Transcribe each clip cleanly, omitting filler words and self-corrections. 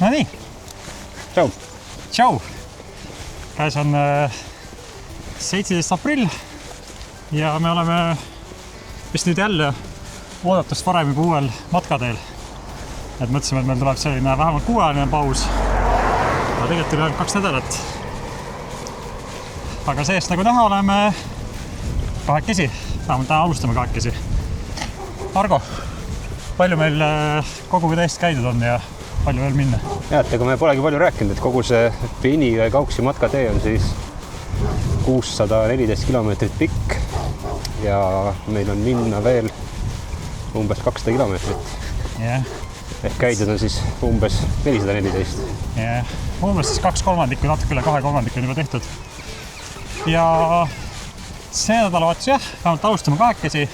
No nii. Tšau. Tšau. Käes on 17. aprill ja me oleme vist nüüd jälle oodatust varem juba uuel matkateel. Et mõtlesime, et meil tuleb selline vähemalt 6-ajaline paus. Aga tegelikult oli 2 nädalat. Aga seest nagu näha oleme kahekesi. Vähemalt täna alustame kahekesi. Argo, palju meil kogu täist käidud on ja palju veel minna? Aga me polegi palju rääkinud, et kogu see Peni ja Kauksi matkatee on siis 614 kilomeetrit pikk ja meil on minna veel umbes 200 kilomeetrit. Yeah. Ehk käidud on siis umbes 414. Yeah. Umbes siis 2/3 või natuke üle 2/3 on juba tehtud. Ja see nädalavahetus jah, vähemalt alustame kahekesi.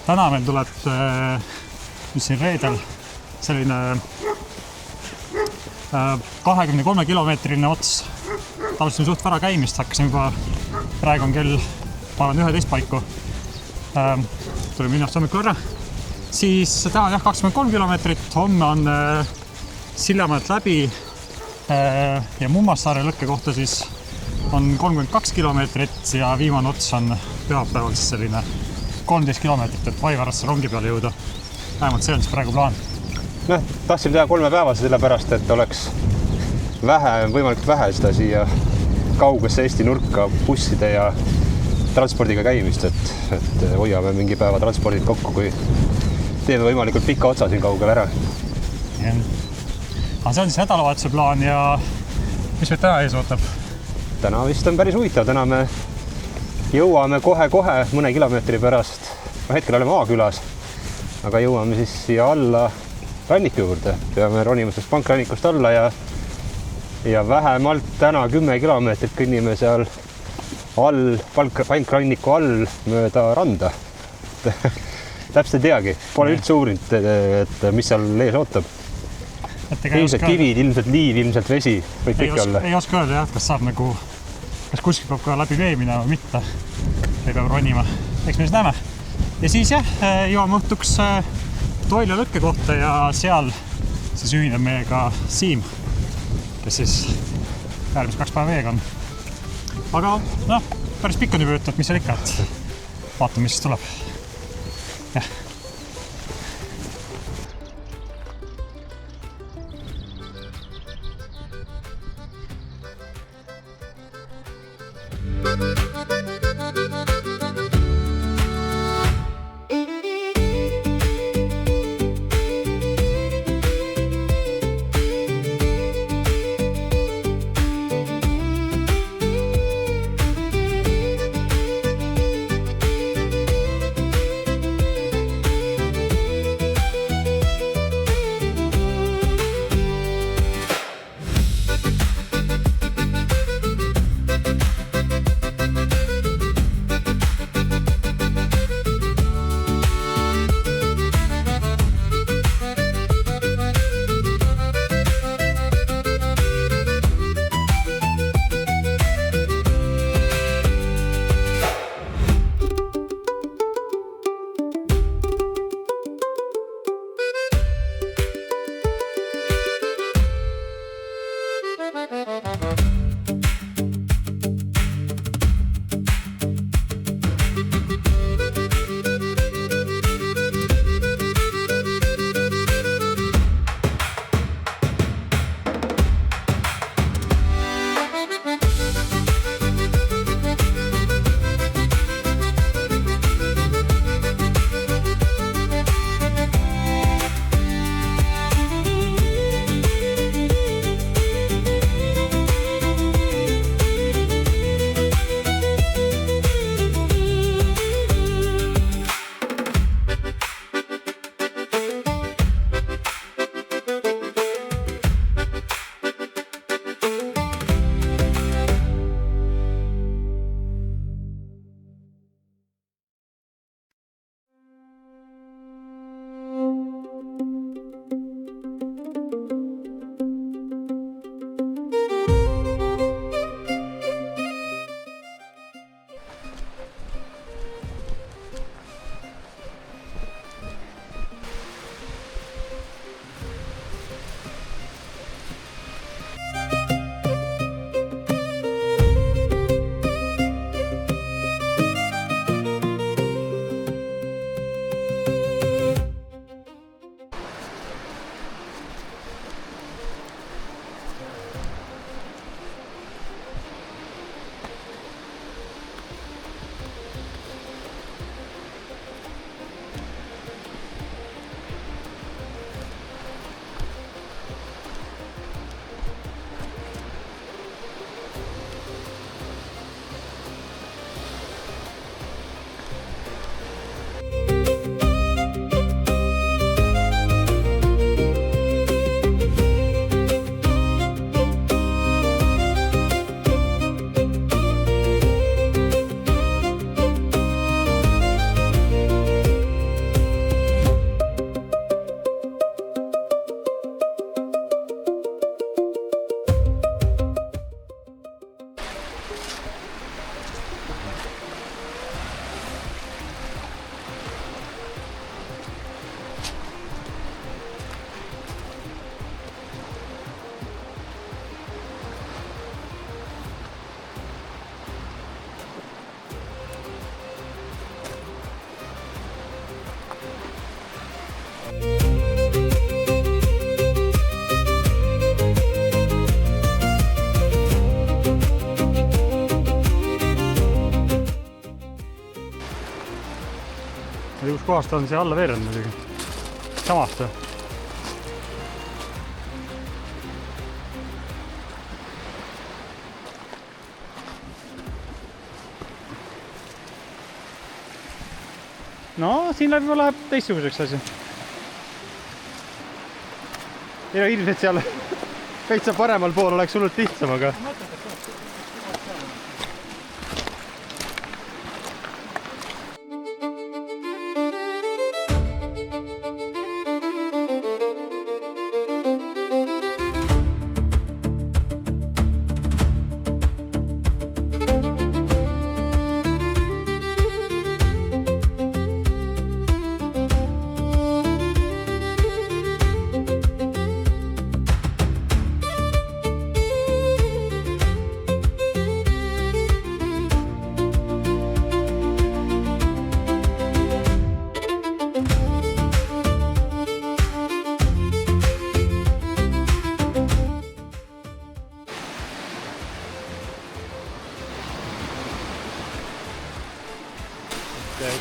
Täna meil tuleb siin reedel selline 23 kilomeetrine ots. Alustame suht vara käimist, hakkasime juba, praegu on kell, ma olen 11 paiku. Tuli minnast hommikul ära. Siis täna jah 23 kilomeetrit, homme on Sillamäelt läbi ja Mummassaare lõkke kohta siis on 32 kilomeetrit ja viimane ots on pühapäeval siis selline 13 kilomeetrit, et Vaivarasse rongi peale jõuda. Vähemalt see on siis praegu plaan. Tahtsin teha 3 päevase sellepärast, et oleks võimalikult vähe seda siia kaugesse Eesti nurka busside ja transpordiga käimist, et hoiame mingi päeva transpordid kokku, kui teeme võimalikult pika otsa siin kaugel ära. Aga see on siis nädalavahetuse plaan ja mis meid täna ees ootab? Täna vist on päris huvitav. Täna me jõuame kohe mõne kilomeetri pärast. Hetkel oleme A-külas, aga jõuame siis siia alla ranniku juurde. Peame ronima sellest pankrannikust alla ja vähemalt täna 10 kilomeetrit kõnnime seal all, pankranniku all mööda randa. Täpselt ei teagi. Pole üldse uurinud, et mis seal ees ootab. Ilmselt kivid, ilmselt liiv, ilmselt vesi. Võib kõik olla. Ei oska öelda jah, kas saab nagu, kas kuskil peab ka läbi vee minema või mitte. Ei peab ronima. Eks me siis näeme. Ja siis jah, jõuame õhtuks Toila lõkke kohta ja seal siis ühineb meiega Siim, kes siis järgmis 2 päeva veega on. Aga päris pikk on juba jutud, mis seal ikka, et vaatame, mis siis tuleb. Jah. kus kohast on siia alla veeranud muidugi. Samast või? No, siin läbi läheb teistsuguseks asi. Ei ole ilmselt seal veitsa paremal pool oleks hullult lihtsam, aga...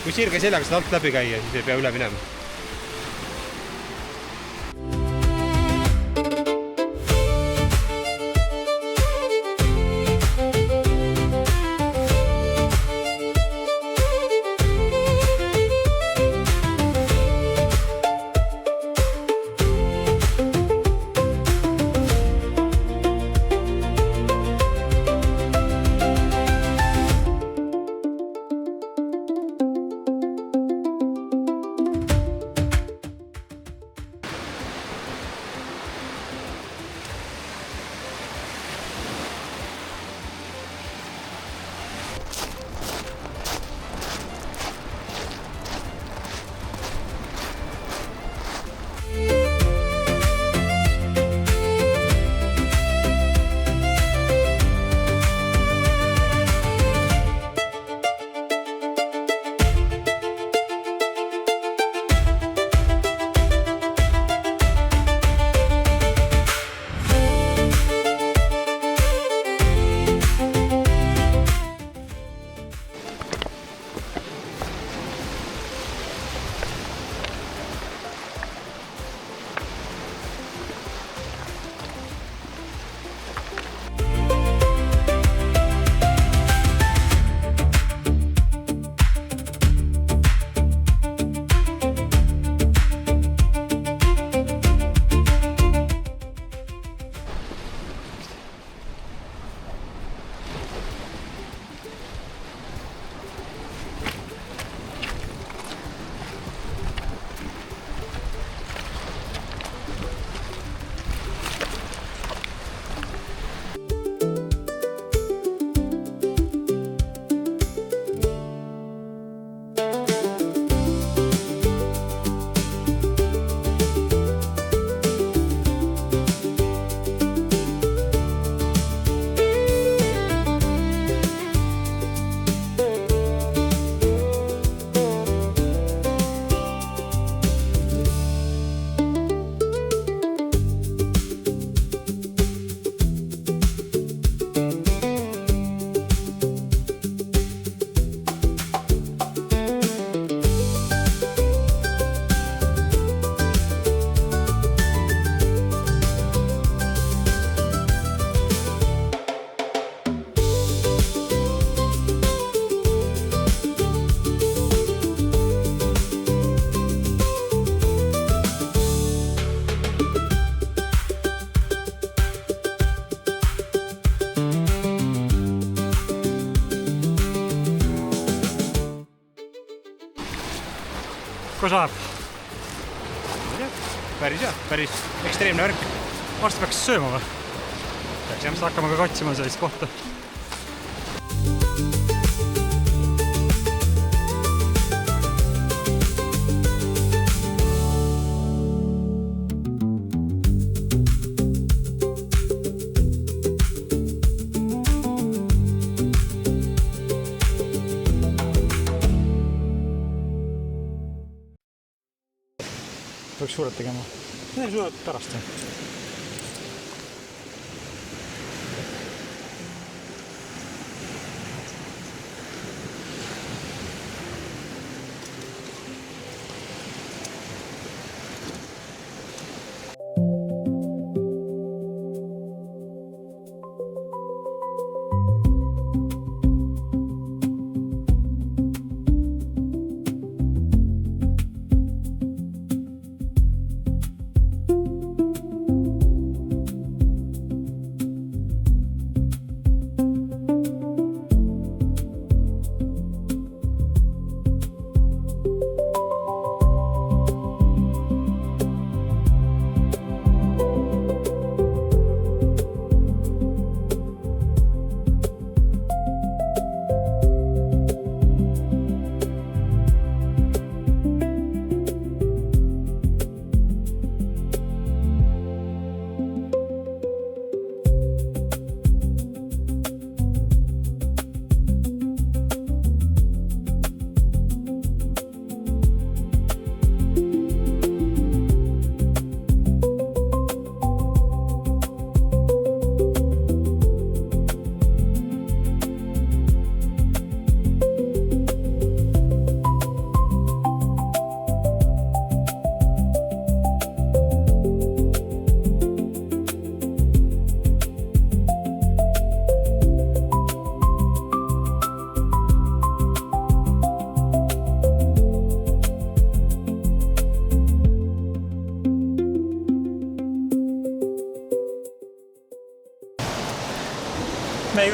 Kui sirge seljaga seda alt läbi käia, siis ei pea üle minema. Kus läheb? Päris hea, päris ekstreemne värk. Varsti peaks sööma või? Peaks jah. Hakkame ka katsima sellist kohta. Peaks suured tegema. Need suured pärast.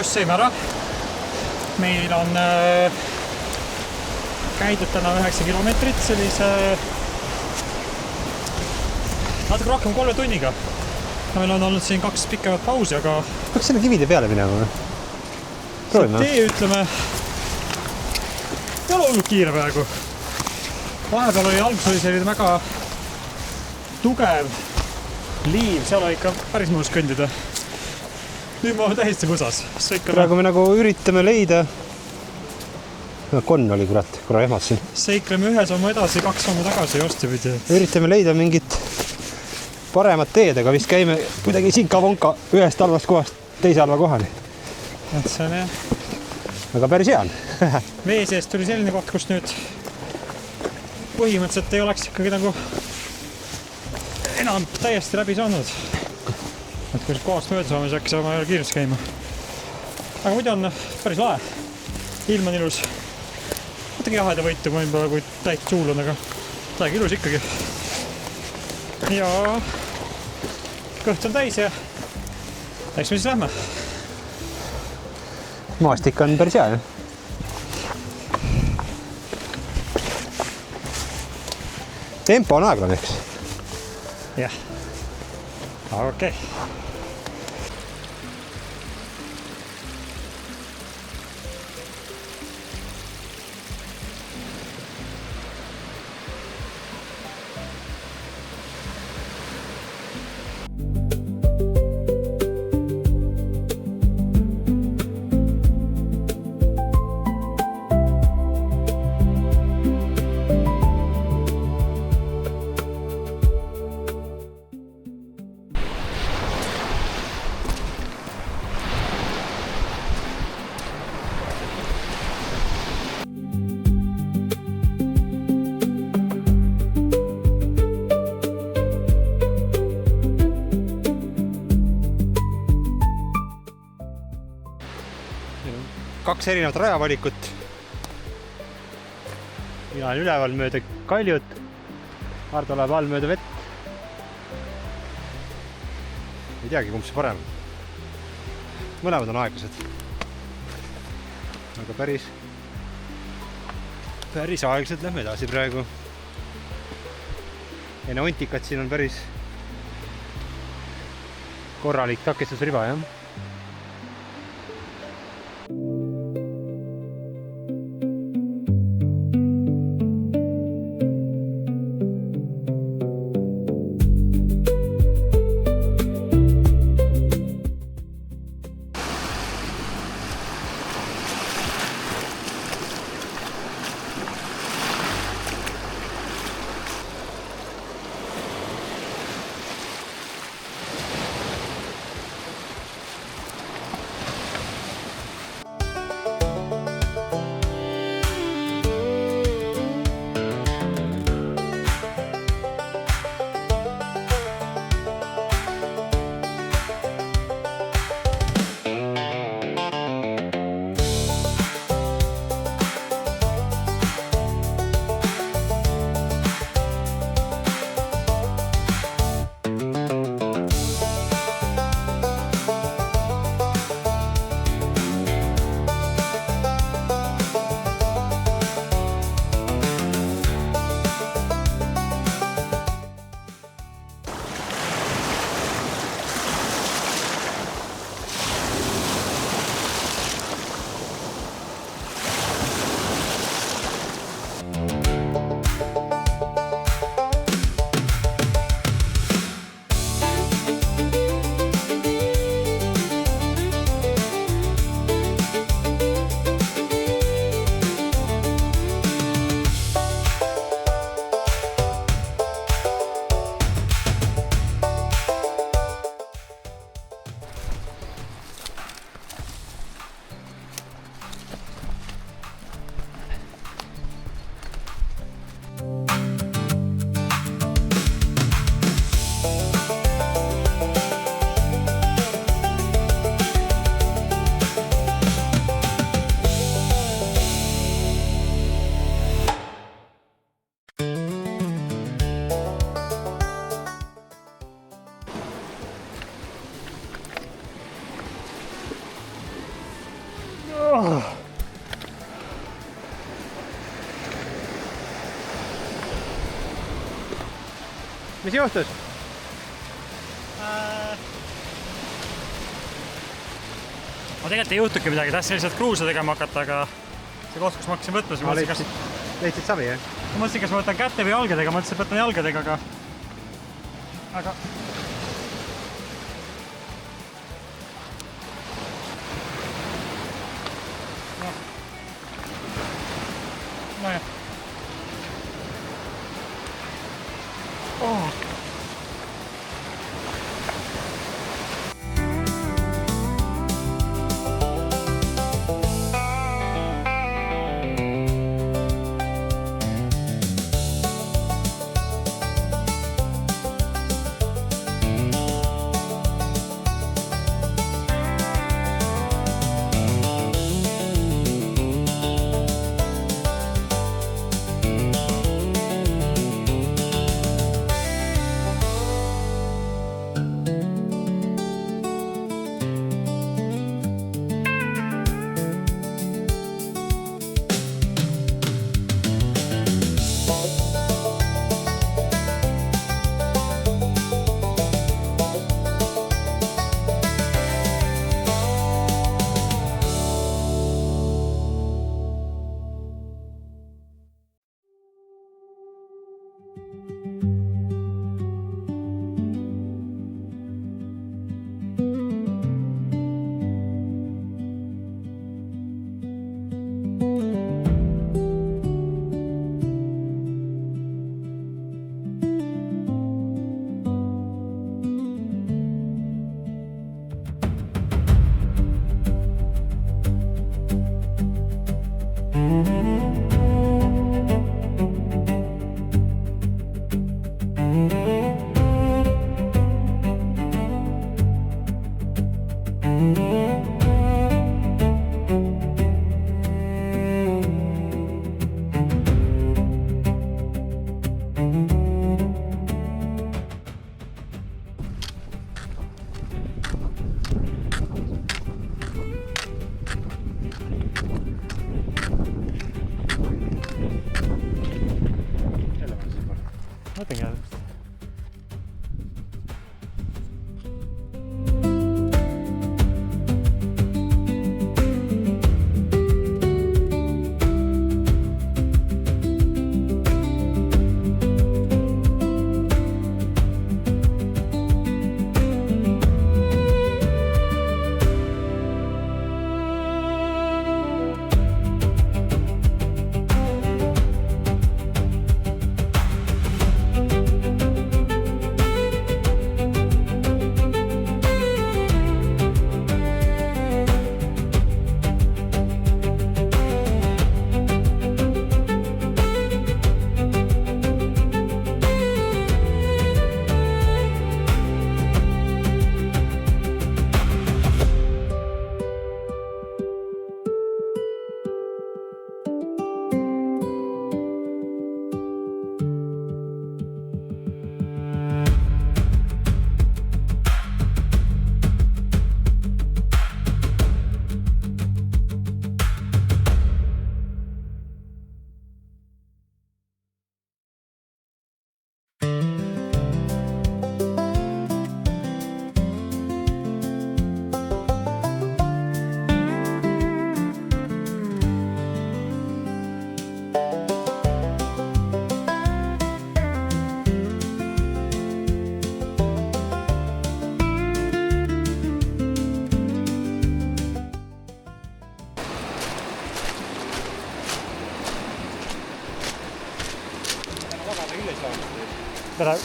just sõime ära. Meil on käidud täna 9 kilomeetrit sellise natuke rohkem 3 tunniga. Meil on olnud siin 2 pikemat pausi, aga peaks sinna kivide peale minema. Proovime. Tee, ütleme, ei ole olnud kiire praegu. Vahepeal oli alguses selline väga tugev liiv, seal oli ikka päris mõnus kõndida. Nüüd ma olen täiesti võsas. Praegu me nagu üritame leida. Konn oli korra ehmasin. Seikleme ühe sammu edasi, 2 sammu tagasi ja ostipidi. Üritame leida mingit paremat teed, aga vist käime kuidagi sinka-vonka ühest halvast kohast teise halva kohani. Et see on jah. Aga päris hea on. Vee seest tuli selline koht, kus nüüd põhimõtteliselt ei oleks ikkagi nagu enam täiesti läbi saanud. Et kui kohast mööda saame, siis äkki saame kiiresti käima. Aga muidu on päris lahe. Ilm on ilus. Mõtegi jaheda võitu, ma võib-olla kui täit suul on, aga täiega ilus ikkagi. Ja kõht on täis ja eks me siis lähme. Maastik on päris hea, jah? Tempo on aeglane, eks? Jah. Aga okei. Kaks erinevat rajavalikut. Mina olen üleval mööda kaljut. Hardo läheb all mööda vett. Ei teagi, kumb see parem. Mõlemad on aeglased. Aga päris aeglaselt lähme edasi praegu. Enne ontikat siin on päris korralik takistusriba, jah? mis juhtus? Ma tegelikult ei juhtuki midagi, tahtsin lihtsalt kruusa tegema hakata, aga see koht, kus ma hakkasin võtma, siis leidsid savi, jah? Ma mõtlesin, kas ma võtan käte või jalgadega, ma mõtlesin, et võtan jalgadega, aga nojah.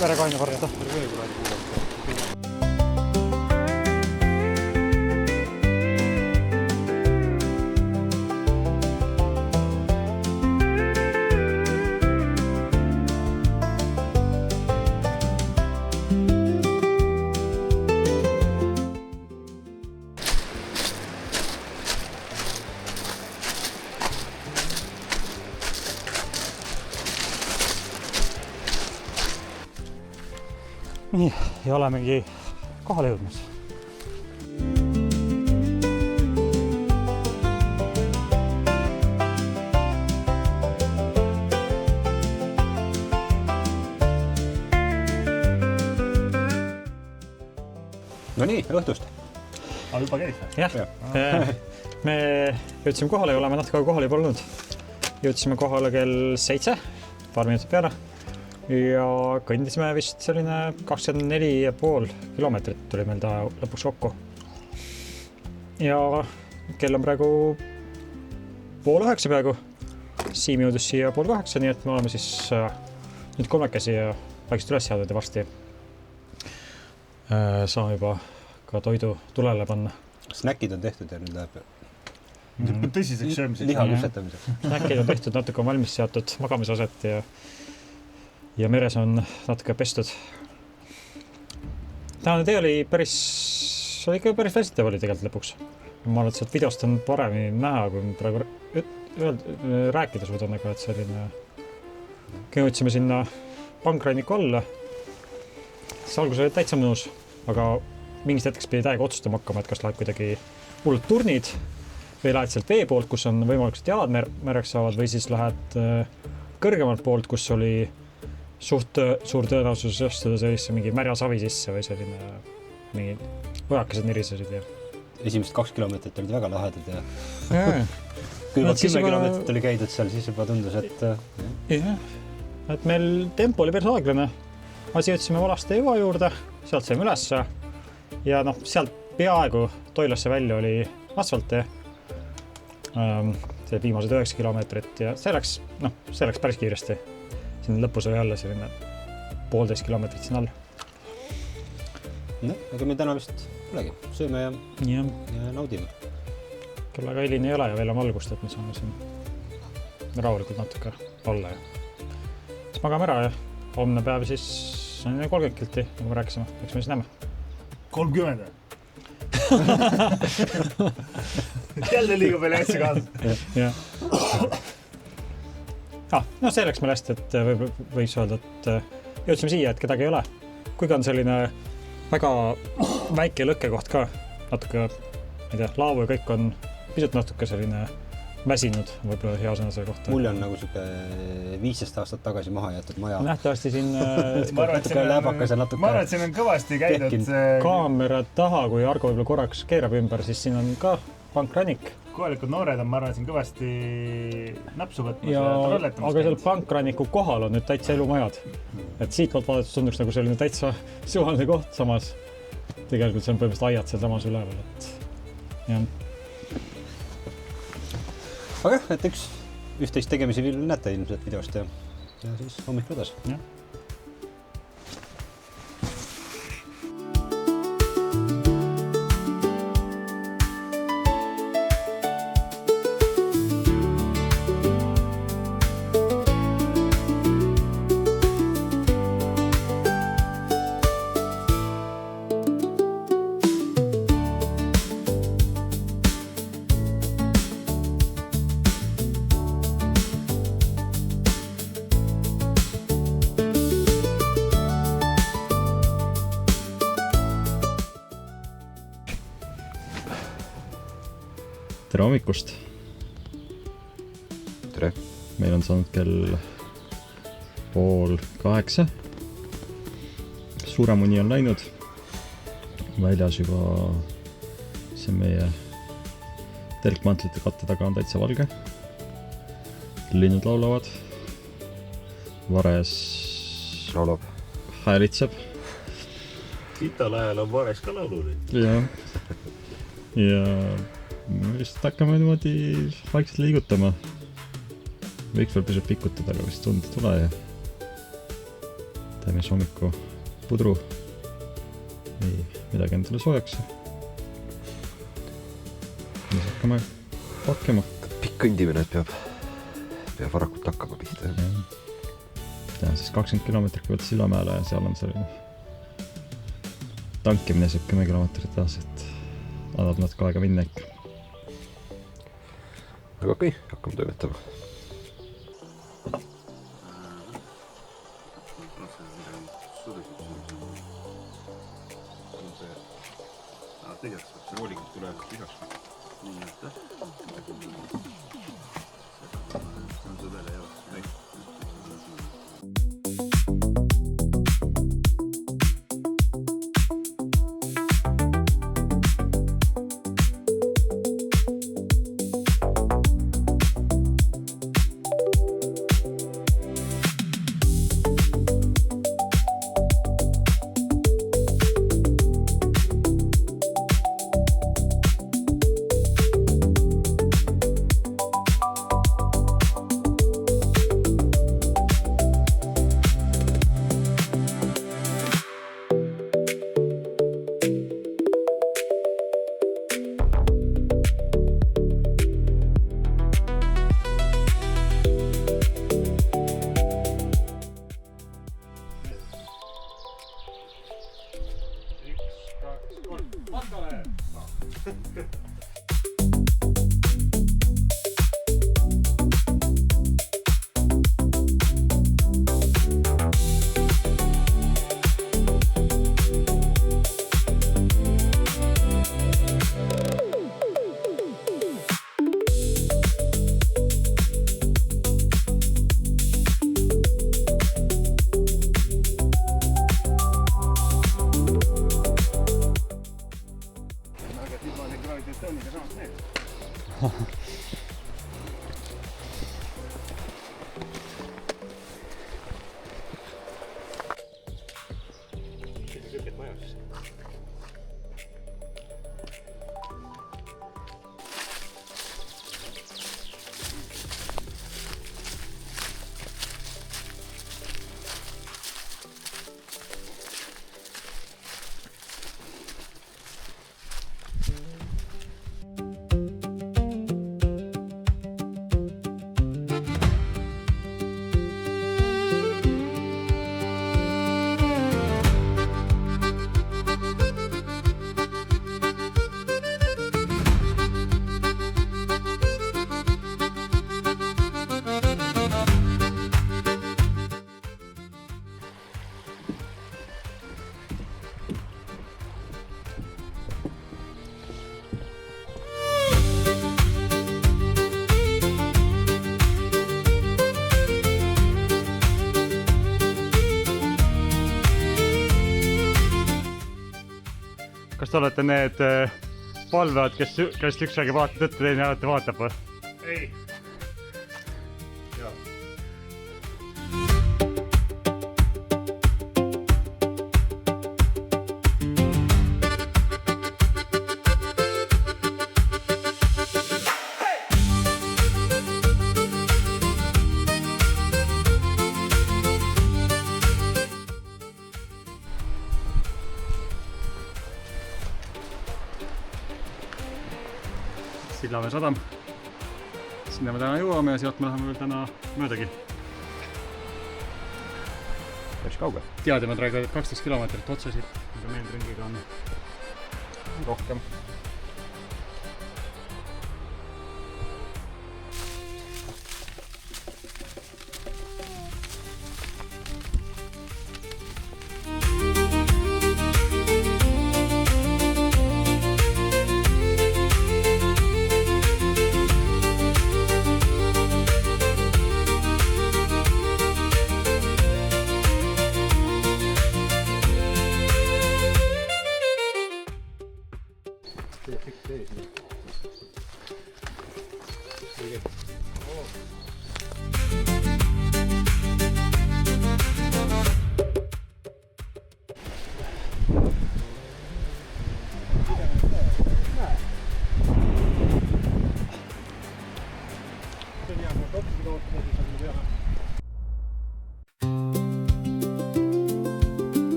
Verekoini korjata. Nii, ja olemegi kohale jõudmas. No nii, õhtust. Juba käid? Jah, me jõudsime kohale ja oleme natuke kohale juba olnud. Jõudsime kohale kell 7, paar minutit peale ja kõndisime vist selline 24,5 kilomeetrit tuli meil ta lõpuks kokku. Ja kell on praegu 8:30 peaaegu. Siim jõudus siia 7:30, nii et me oleme siis nüüd kolmekesi ja vaikselt üles jäädud ja varsti saame juba ka toidu tulele panna. Snäkid on tehtud ja nüüd läheb tõsiseks söömiseks. liha lüpsetamiseks. Snäkid on tehtud, natuke on valmis seatud magamisaset ja meres on natuke pestud. Tänane tee oli ikka päris väsitav oli tegelikult lõpuks. Ma arvan, et sealt videost on paremini näha, kui praegu rääkida suudan, aga et selline... Jõudsime sinna Pankranniku alla. See algus oli täitsa mõnus, aga mingist hetkest pidi täiega otsustama hakkama, et kas läheb kuidagi hullud turnid või lähed sealt vee poolt, kus on võimalik, et jalad märeks saavad või siis lähed kõrgemalt poolt, kus oli suur tõenäosus astuda sellise mingi märja savi sisse või selline mingi ojakesed nirisesid ja... Esimesed 2 kilomeetrit olid väga lahedad ja kui juba 10 kilomeetrit oli käidud seal, siis juba tundus, et... Et meil tempo oli päris aeglane. Asi jõudsime Valaste jõua juurde, sealt saime ülesse ja sealt peaaegu Toilasse välja oli asfalti. See viimased 9 kilomeetrit ja see läks päris kiiresti. Siin lõpus oli jälle selline 1,5 kilomeetrit siin all. Aga meil täna vist polegi. Sööme ja naudime. Kellega hiline ei ole ja veel on valgust, et me saame siin rahulikult natuke olla ja siis magame ära ja homne päev siis on 30 kilti, nagu me rääkisime. Eks me siis näeme. 30? Jälle liiga palju ätsi kaasa. No see läks meil hästi, et võiks öelda, et jõudsime siia, et kedagi ei ole. Kuigi on selline väga väike lõkkekoht ka, natuke, ma ei tea, laavu ja kõik on pisut natuke selline väsinud, võib-olla hea sõna selle kohta. Mul on nagu siuke 15 aastat tagasi maha jäetud maja. Nähtavasti siin natuke läbakas ja natuke... Ma arvan, et siin on kõvasti käidud... Kaamera taha, kui Argo võib-olla korraks keerab ümber, siis siin on ka Pankrannik. Kohalikud noored on, ma arvan, siin kõvasti napsu võtmas ja trolletamas. Aga seal Pankranniku kohal on nüüd täitsa elumajad. Et siit vaadates tunduks nagu selline täitsa suvaline koht samas. Tegelikult see on põhimõtteliselt aiad seal samas üleval, et jah. Aga et üht-teist tegemisi näete ilmselt videost ja siis hommik lõdas. Tere hommikust! Tere! Meil on saanud kell 7:30. Suurem uni on läinud. Väljas juba see meie telkmantlite katte taga on täitsa valge. Linnud laulavad. Vares laulab. Häälitseb. Ital ajal on Vares ka laulunud. Ja me vist hakkame niimoodi vaikselt liigutama. Võiks veel pisut pikutada, aga vist tund ei tule ja teeme hommiku pudru või midagi endale soojaks. Siis hakkame pakkima. Pikk kõndimine peab varakult hakkama pihta. Ja siis 20 kilomeetrit võtta Sillamäele ja seal on selline tankimine 10 kilomeetrit taas, et annab natuke aega minna ikka. Aga okei, hakkame toimetama. Tegelikult see hoolikalt tuleb lisaks. Nii, et see on sõdele jaoks. olete need valvajad, kes üks räägib vaata tõtte, teine alati vaatab või? ei. Sillamäe sadam. Sinna me täna jõuame ja sealt me läheme veel täna möödagi. Päris kauge. Teadjad räägivad 12 kilomeetrit otsasid, aga meil ringiga on rohkem.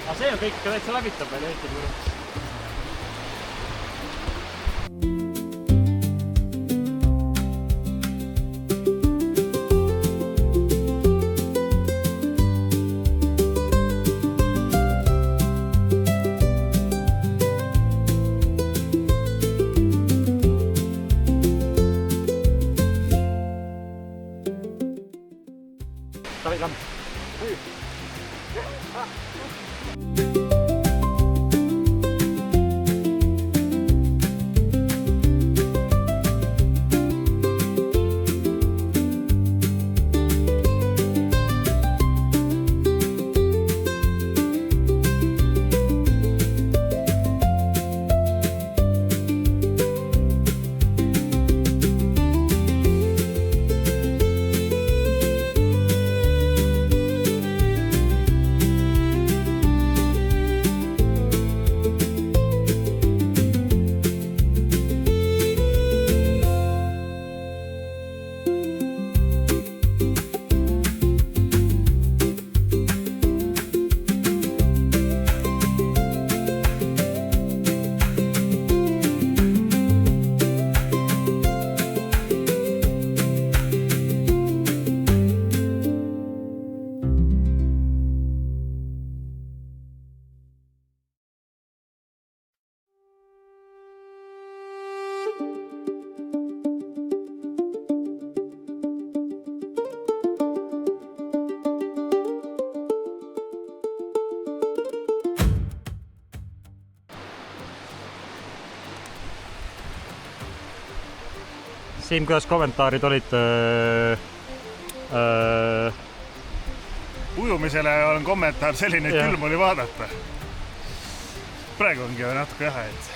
Aga see on kõik täitsa läbitab veel Eesti juurde. David Lamp. Siim, kuidas kommentaarid olid? Ujumisele on kommentaar selline, et külm oli vaadata. Praegu ongi natuke jahe, et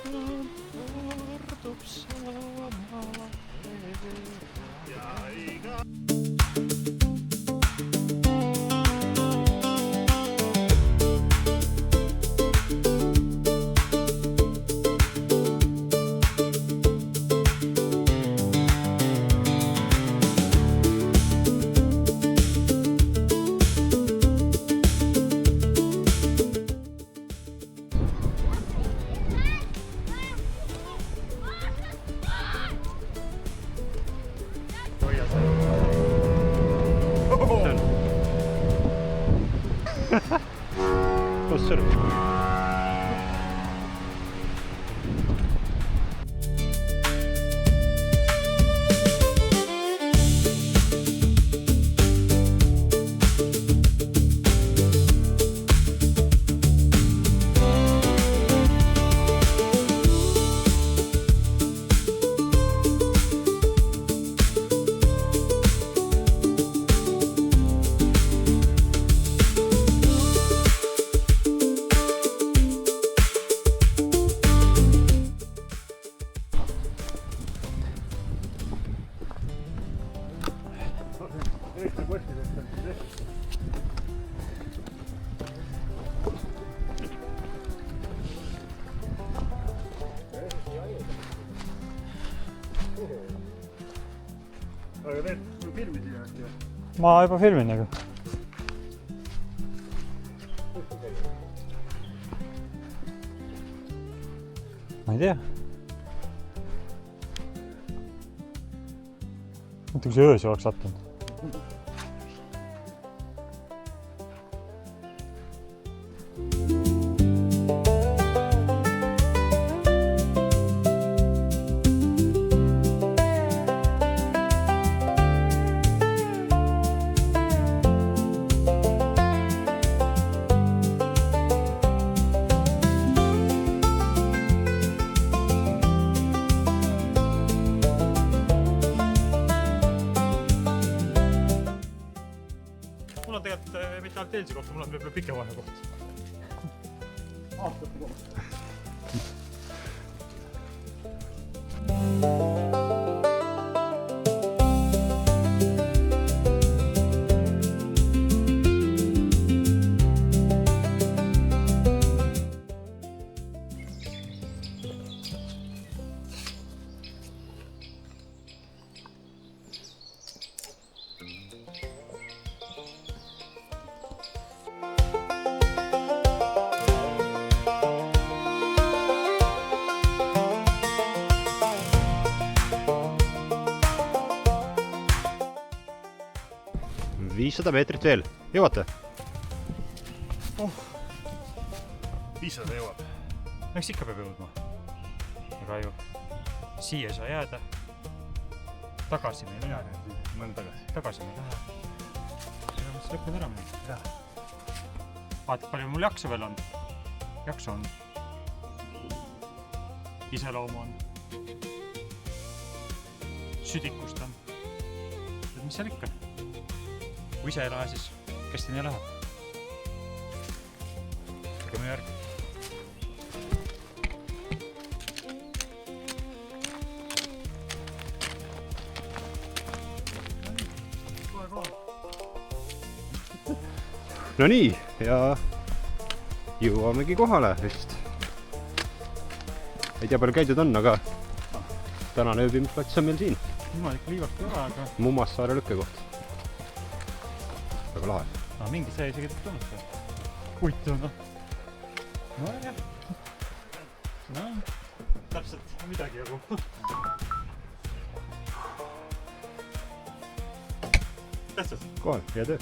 kordub sama ja iga kus sul? aga teed filmi siia äkki? ma juba filmin nagu. Ma ei tea. Mõtle, kui see öös oleks sattunud. Mul on tegelikult mitte ainult eelsi koht, mul on võib-olla pikemaja koht. Aastate koht. – 500 meetrit veel. Jõuate? 500 jõuab. Eks ikka peab jõudma. Aga ju siia ei saa jääda. Tagasi meil ei lähe. Ma olen tagasi. Tagasi meil ei lähe. Seda mõttes lõpnud ära meil. Vaata, palju mul jaksu veel on. Jaksu on. Iseloomu on. Südikust on. Mis seal ikka? Kui ise ei lähe, siis kes siin ei lähe? Tegeme järgi. No nii, ja jõuamegi kohale vist. Ei tea, palju käidud on, aga tänane ööbimisplats on meil siin. Niimoodi ikka liivast ei ole, aga... Mummassaare lükkekoht. Väga lahe. Mingi see isegi tulnud ka. Uitu, noh. No jah. No, täpselt midagi jagu. Tähtsalt. Kohal, hea töö.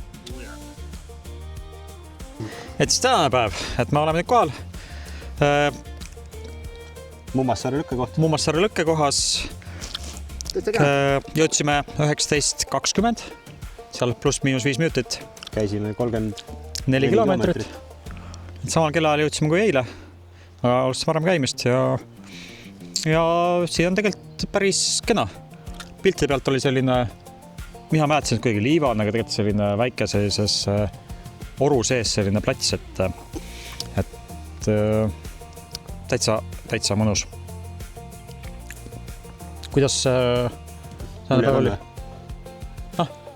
Et siis tänane päev, et me oleme nüüd kohal. Mummassaare lükkekoht. Mummassaare lükkekohas jõudsime 19.20, seal pluss miinus 5 minutit. Käisime 34 kilomeetrit. Samal kellaajal jõudsime kui eile, aga alustasime varem käimist ja siin on tegelikult päris kena. Pilti pealt oli selline, mina mäletasin, et kuigi liiva on, aga tegelikult selline väike sellises oru sees selline plats, et täitsa mõnus. Kuidas tänane päev oli?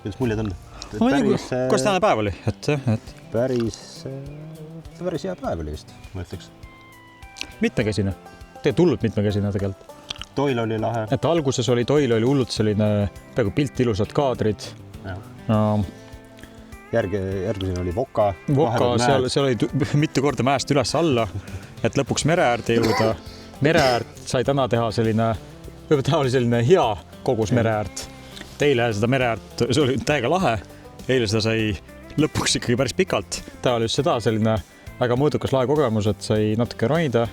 Kuidas muljed on? Kuidas tänane päev oli? Päris hea päev oli vist, ma ütleks. Mitmekesine. Hullult mitmekesine tegelikult. Toil oli lahe. Et alguses oli Toil oli hullult selline peaaegu pilt, ilusad kaadrid. Järgmisena oli Voka. Seal oli mitu korda mäest üles alla, et lõpuks mereäärde jõuda. Mereäärt sai täna teha täna oli selline hea kogus mereäärt. Eile seda mereäärt, see oli täiega lahe. Eile seda sai lõpuks ikkagi päris pikalt. Täna oli just seda selline väga mõõdukas lae kogemus, et sai natuke ronida,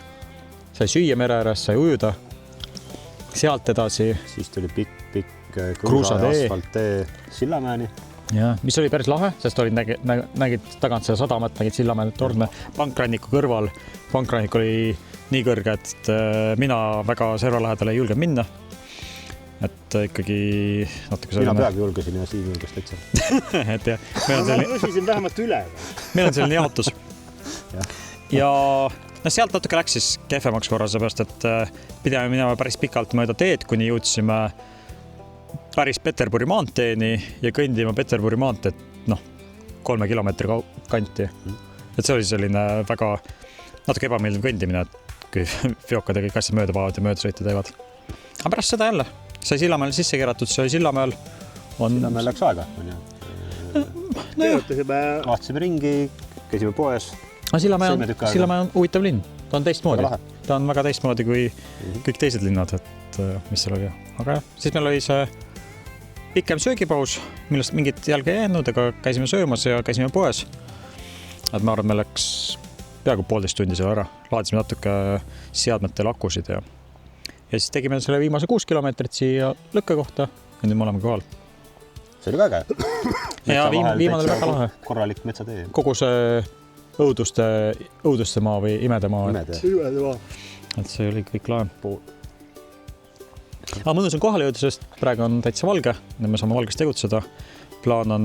sai süüa mereääres, sai ujuda. Sealt edasi. Siis tuli pikk kruusa ja asfalttee Sillamäeni. Ja, mis oli päris lahe, sest nägid tagant seda sadamat, nägid Sillamäe torne pankranniku kõrval. Pankrannik oli nii kõrge, et mina väga serva lähedale ei julge minna. Et ikkagi natuke selline... Mina peagi julgesin ja Siim julges täitsa. Et jah. Ma küsisin vähemalt üle. Meil on selline jaotus. Ja sealt natuke läks siis kehvemaks korra, seepärast, et pidime minema päris pikalt mööda teed, kuni jõudsime päris Peterburi maanteeni ja kõndima Peterburi maanteed 3 kilomeetri kanti. Et see oli selline väga natuke ebameeldiv kõndimine, et kui fiokad ja kõik asjad mööda paavad ja möödasõite teevad. Aga pärast seda jälle sai Sillamäel sisse keeratud, see oli Sillamäel. Sillamäel läks aega. Vaatasime ringi, käisime poes. Sillamäe on huvitav linn. Ta on teistmoodi. Ta on väga teistmoodi kui kõik teised linnad, et mis seal oli. Aga jah, siis meil oli see pikem söögipaus, millest mingit jälge jäänud, aga käisime söömas ja käisime poes. Et ma arvan, me läks peaaegu 1,5 tundi seal ära. Laadisime natuke seadmetel akusid ja siis tegime selle viimase 6 kilomeetrit siia lõkke kohta ja nüüd me oleme kohal. See oli väga. Ja viimane oli väga lahe. Korralik metsatee. Kogu see õuduste maa või imede maa. Et see oli kõik lahe. Aga mõnus on kohale jõuda, sest praegu on täitsa valge. Me saame valges tegutseda. Plaan on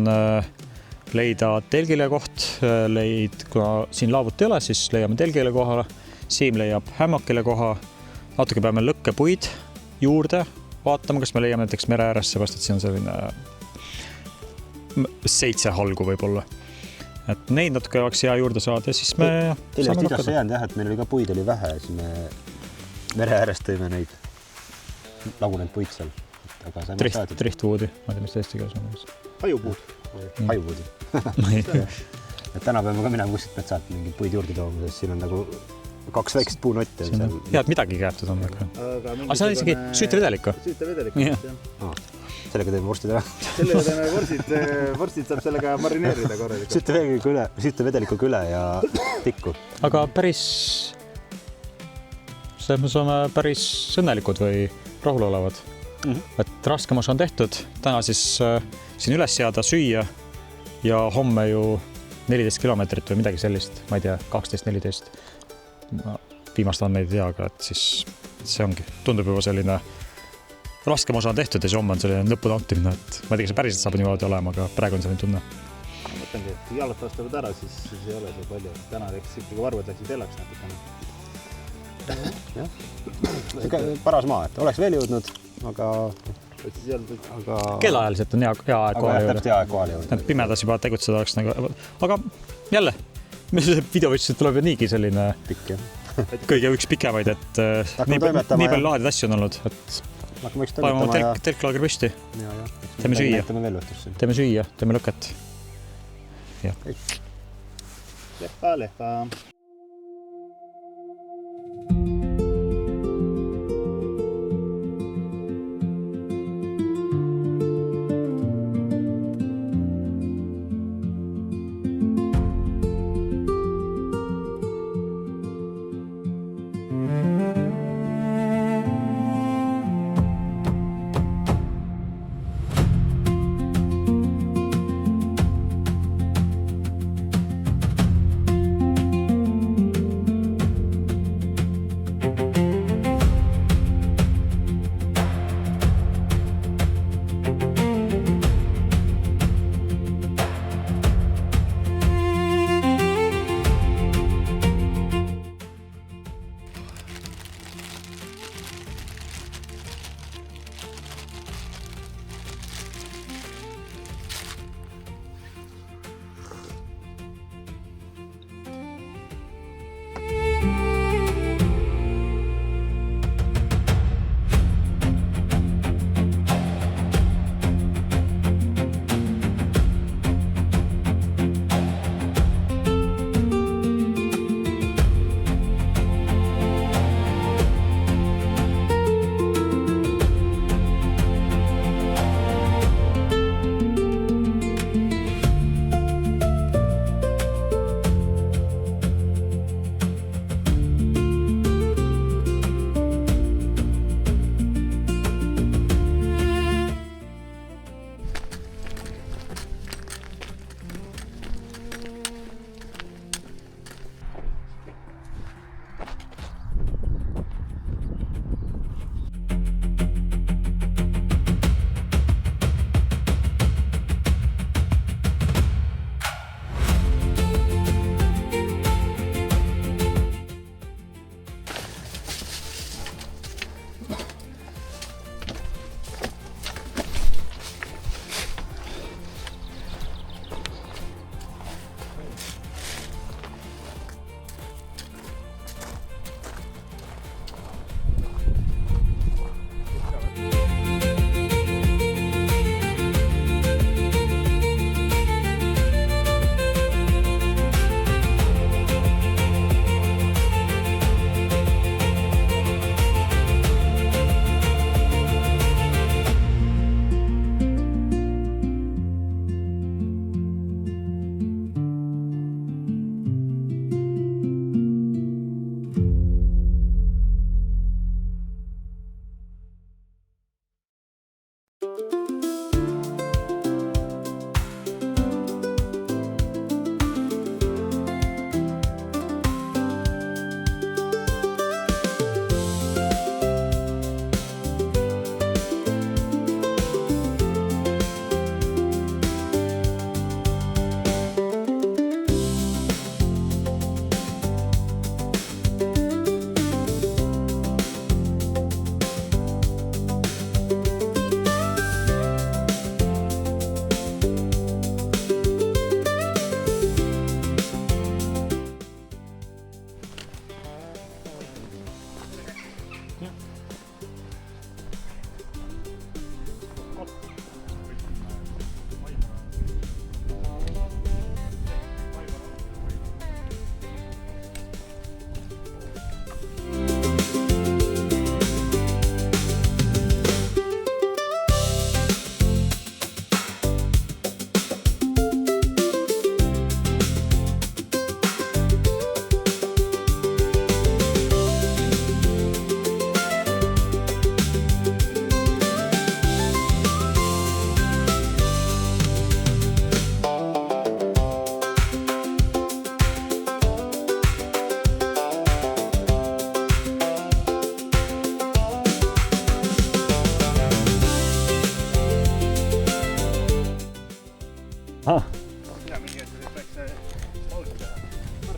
leida telgile koht. Kuna siin laavut ei ole, siis leiame telgile kohale. Siim leiab hämmakile koha. Natuke peame lõkkepuid juurde vaatama, kas me leiame näiteks mere ääres, seepärast, et siin on selline 7 halgu võib-olla. Et neid natuke oleks hea juurde saada ja siis me saame lõkkada. Jäänud jah, et meil oli ka puid oli vähe, siis me mere ääres tõime neid lagunenud puid seal. Driftwoodi, ma ei tea, mis Eesti keeles on. Hajupuud. Et täna peame ka minema kuskilt metsalt mingid puid juurde tooma, sest siin on nagu 2 väikest puunotti. Head midagi käärtud on. Aga see on isegi süütevedelikku. Sellega teeme vorstid ära. Sellega teeme vorstid saab sellega marineerida korralikult. Süütevedelikuga üle ja tikku. Aga päris me saame päris õnnelikud või rahulolevad. Et raskem osa on tehtud. Täna siis siin üles seada, süüa ja homme ju 14 kilomeetrit või midagi sellist, ma ei tea, 12-14. Viimast andmeid ei tea, aga et siis see ongi. Tundub juba selline raskem osa on tehtud ja see homme on selline lõpu nautimine, et ma ei tea, kas see päriselt saab niimoodi olema, aga praegu on selline tunne. Ma mõtlengi, et kui jalad vastavad ära, siis ei ole see palju. Täna läks ikkagi varvad läksid elaks natukene. Paras maa, et oleks veel jõudnud, aga kellaajaliselt on hea aeg kohale jõuda. Pimedas juba tegutseda oleks nagu, aga jälle, videovõtsused tuleb ju niigi selline kõige üks pikemaid, et nii palju lahedid asju on olnud, et paneme telklaagri püsti, teeme süüa, teeme lõket. Lepa.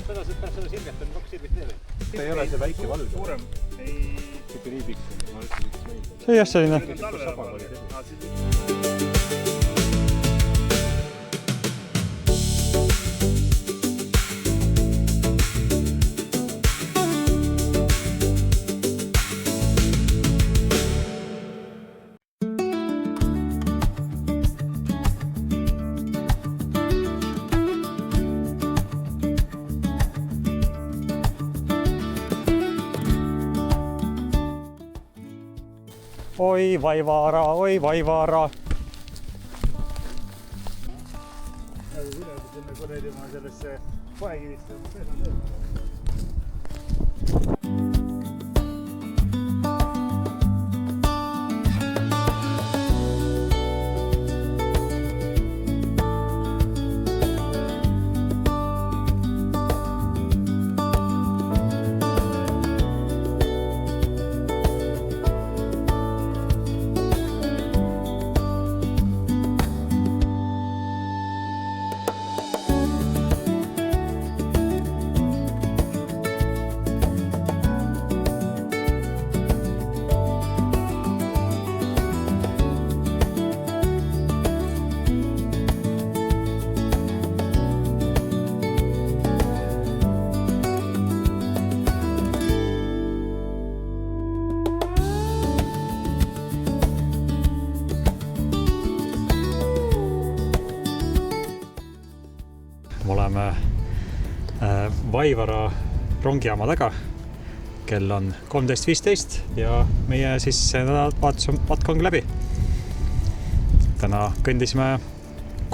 pärast seda sirget on 2 sirget veel. See ei ole see väike valg. Suurem. Ei. Siuke nii pikk. Ma ütlen üks meil. see jah selline. Oi Vaivara, oi Vaivara. Sinna kuradi ma sellesse poekivisse. Me oleme Vaivara rongijaama taga. Kell on 13.15 ja meie siis nädalavahetuse matka ongi läbi. Täna kõndisime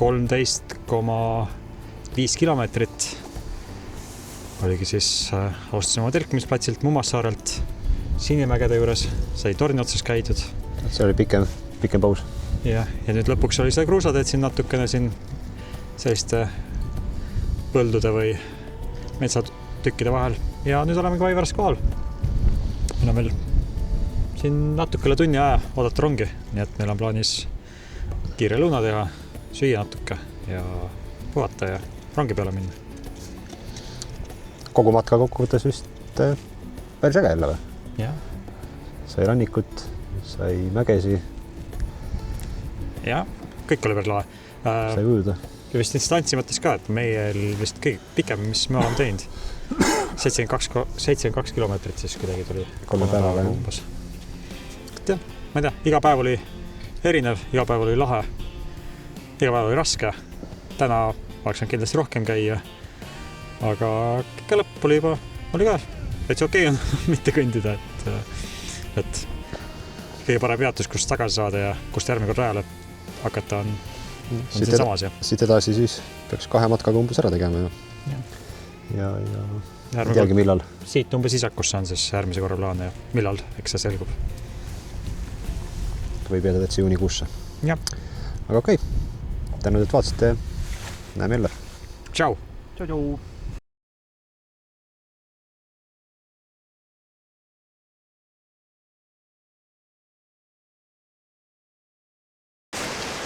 13,5 kilomeetrit. Oligi siis alustasime oma telkimisplatsilt Mummassaarelt Sinimägede juures. Sai torni otsas käidud. See oli pikem paus. Ja nüüd lõpuks oli see kruusateed siin natukene siin selliste põldude või metsatükkide vahel. Ja nüüd olemegi Vaivaras kohal. Meil on veel siin natuke üle tunni aja oodata rongi. Nii et meil on plaanis kiire lõuna teha, süüa natuke ja puhata ja rongi peale minna. Kogu matka kokkuvõttes vist päris äge jälle või? Ja. Sai rannikut, sai mägesi. Ja, kõik oli veel lahe. Sai ujuda. Ja vist instantsi mõttes ka, et meil vist kõige pikem, mis me oleme teinud. 72 kilomeetrit siis kuidagi tuli. 3 päevaga. Ja, ma ei tea, iga päev oli erinev, iga päev oli lahe. Iga päev oli raske. Täna oleks kindlasti rohkem käia. Aga kõige lõpp oli juba, oli ka täitsa okei on mitte kõndida, et kõige parem peatus, kust tagasi saada ja kust järgmine kord rajale hakata on siin samas. Siit edasi siis peaks 2 matkaga umbes ära tegema. Ja ei teagi millal. Siit umbes isakusse on siis järgmise korra plaan ja millal, eks see selgub. Võib jääda täitsa juunikuusse. Ja. Aga okei. Tänud, et vaatasite. Näeme jälle. Tšau! Tšau!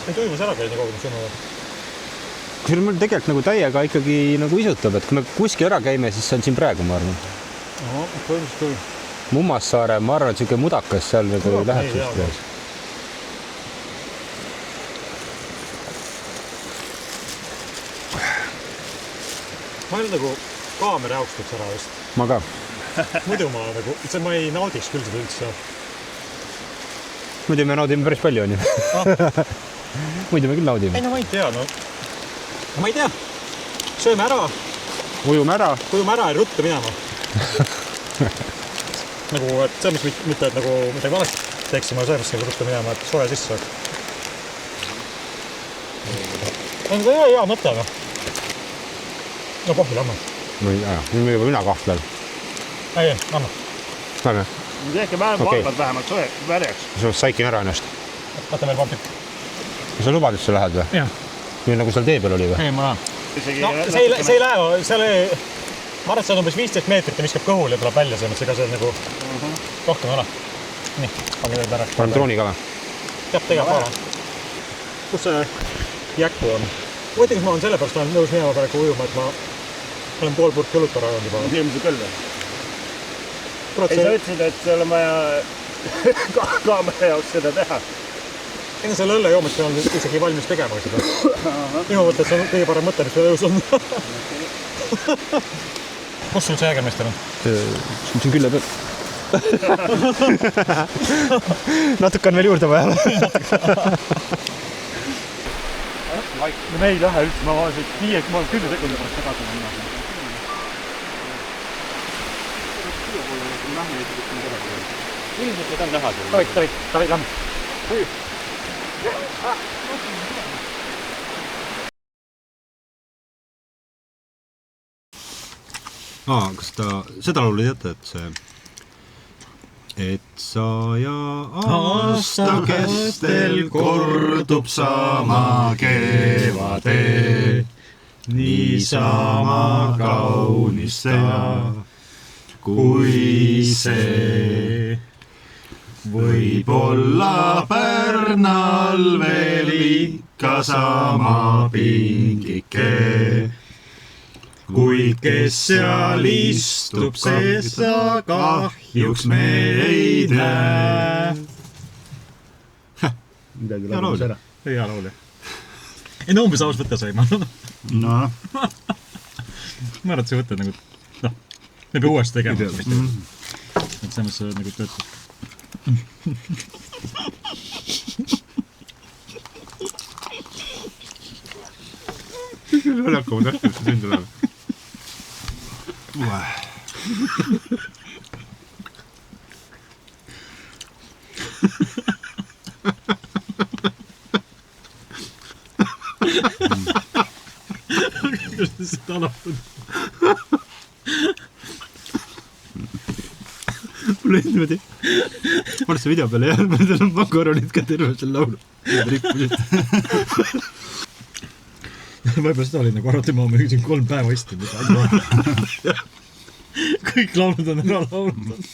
Ei toimus ära käi nii kogu sõnu. Kui mul tegelikult nagu täiega ikkagi nagu isutab, et kui me kuskil ära käime, siis see on siin praegu, ma arvan. Toimus küll. Mummassaare, ma arvan, et siuke mudakas seal nagu läheb suust. Ma ei ole nagu kaamera jaoks ära vist. Ma ka. Muidu ma nagu, ma ei naudiks küll seda üldse. Muidu me naudime päris palju, on ju. Muidu me küll naudime. Ei, no ma ei tea, ma ei tea. Sööme ära. Ujume ära ja ruttu minema. Nagu, et see, mis mitte, et nagu midagi valesti teeksime söömist nagu ruttu minema, et sooja sisse saaks. On ka hea mõte, aga. No pohvi lämme. Nüüd juba mina kahtlen. Ei, anna. Lämme. Tehke valvad vähemalt värjaks. Sa saikin ära ennast. Võta veel papit. Sa lubad, et sa lähed või? Jah. Nüüd nagu seal tee peal oli või? Ei, ma lähen. No, see ei lähe, seal ei... Ma arvan, et see on umbes 15 meetrit ja viskab kõhul ja tuleb välja selles, ega see on nagu rohkem ole. Nii, pange veel pärast. Panen drooni ka või? Jah, tegelikult ole. Kus see jäkku on? Mõtlegi, ma olen sellepärast nõus minema praegu ujuma, et ma olen pool purki õlut ära joonud juba. Eelmise küll või? Kurat, Ei, sa ütlesid, et sul on vaja kaamera jaoks seda teha. enne selle õlle joomist ei olnud isegi valmis tegema seda. Minu mõttes on kõige parem mõte, mis meil õus on. Kus sul see jägermeister on? Siin külle peal. Natuke on veel juurde vaja. Me ei lähe üldse, ma vaatasin 10 sekundi pärast tagasi. Ilmselt võid on näha seal. Davai, lähme. Kas seda laulu teate, et see et 100 aasta kestel kordub sama kevade, niisama kaunis teha, kui see võib-olla Pärnal veel ikka sama pingike. Kui kes seal istub, seda kahjuks me ei näe. Hea laul. Hea laul, jah. Ei, no umbes aus võtta sai, ma arvan. No. Ma arvan, et see võtta nagu, me pea uuesti tegema. Et selles nagu töötab. Küll hakkama tähtsalt see sünd olema. Kuidas te seda alapud? Mulle niimoodi. Ma olen see video peale jäänud, ma olen makaronid ka terve selle laulu. Rippusid. Võib-olla seda oli nagu arvati, ma müüsin 3 päeva istunud. Kõik laulud on ära laulud.